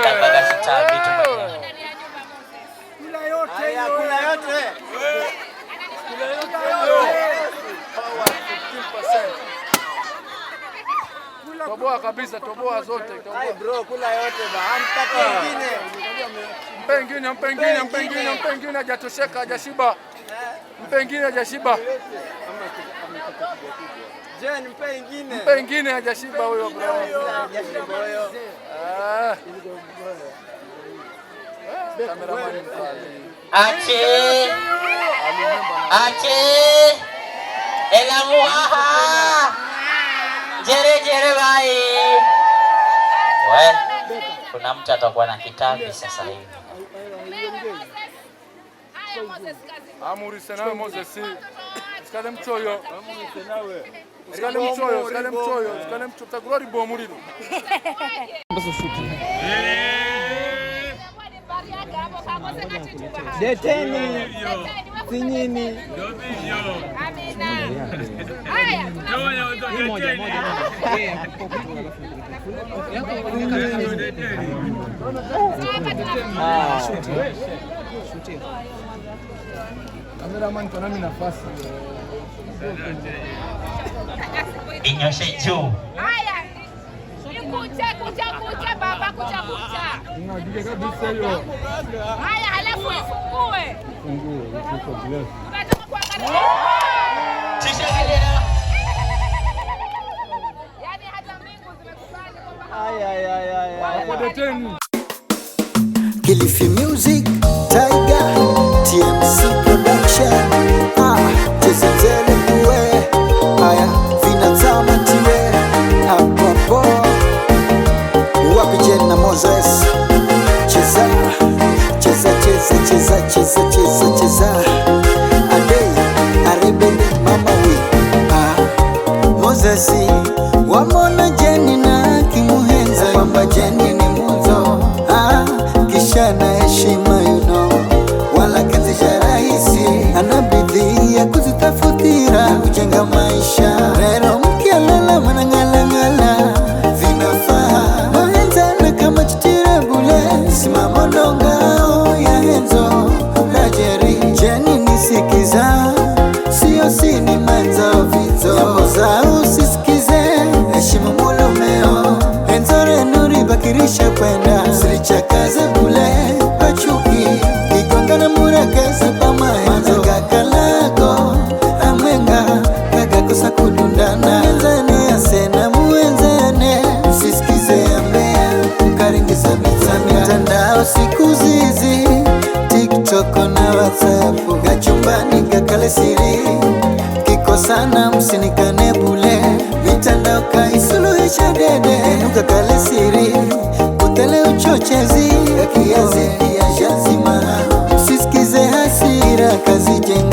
Tabaga sita vitu moja. Kula yote. Toboa kabisa, toboa zote. Ai bro, kula yote ba. Mpe ingine hajatosheka, hajashiba. Mpe ingine hajashiba huyo bro. Kameraman mkali. Ache. Elamuaha. Jere bai. Kuna mtu atakuwa na kitabu sasa hivi. Amurise nawe Moses. Usikale mchoyo. Amurise nawe. Usikale mchoyo, usikale mchoyo, usikale mchoyo. Takurori bomuriro. Deteni. Sinyini. Amina. Haya, moja. Kameraman kwa nami nafasi. Inyoshe juu. haya. Kucha baba, kucha. Ndio kabisa hiyo. Haya, halafu ifungue. Fungue. Tunataka kuangalia. Yaani hata mbingu zimekubali kwamba Kilifi Music, Tiger, TMC Production, Chezenzele kuwe, haya, vinatama tiwe, hapo, wapi Jen na Moses, cheza, adei, arebele mama we, Moses, wamona Jeni na kimuhenza, kwamba Jeni ni muzo, kisha na heshima wala kazi ya rahisi, anabidhi ya kuzitafutira kujenga maisha, rero mkialala manangala vinafaa mahenzana kama chitira bule, simama ndongao ya henzo rajeri Jeni nisikiza, sio sini manza vizo, jambo za usisikize, heshima mulumeo henzo renuri bakirisha kwenda, silichakaze bule pachuki, kikongana murakeza pamahenzo kakalako, amwenga kakakosa kudundana, enzane asena muenzane, sisikize ambea, karingiza mitandao siku zizi, TikTok na WhatsApp, gachumbani kakale siri, kikosana msinikane bule, mitandao kaisuluhisha dede, kakale siri, kutele uchochezi, kiazi ya shazima, sisikize hasira kazi jenga.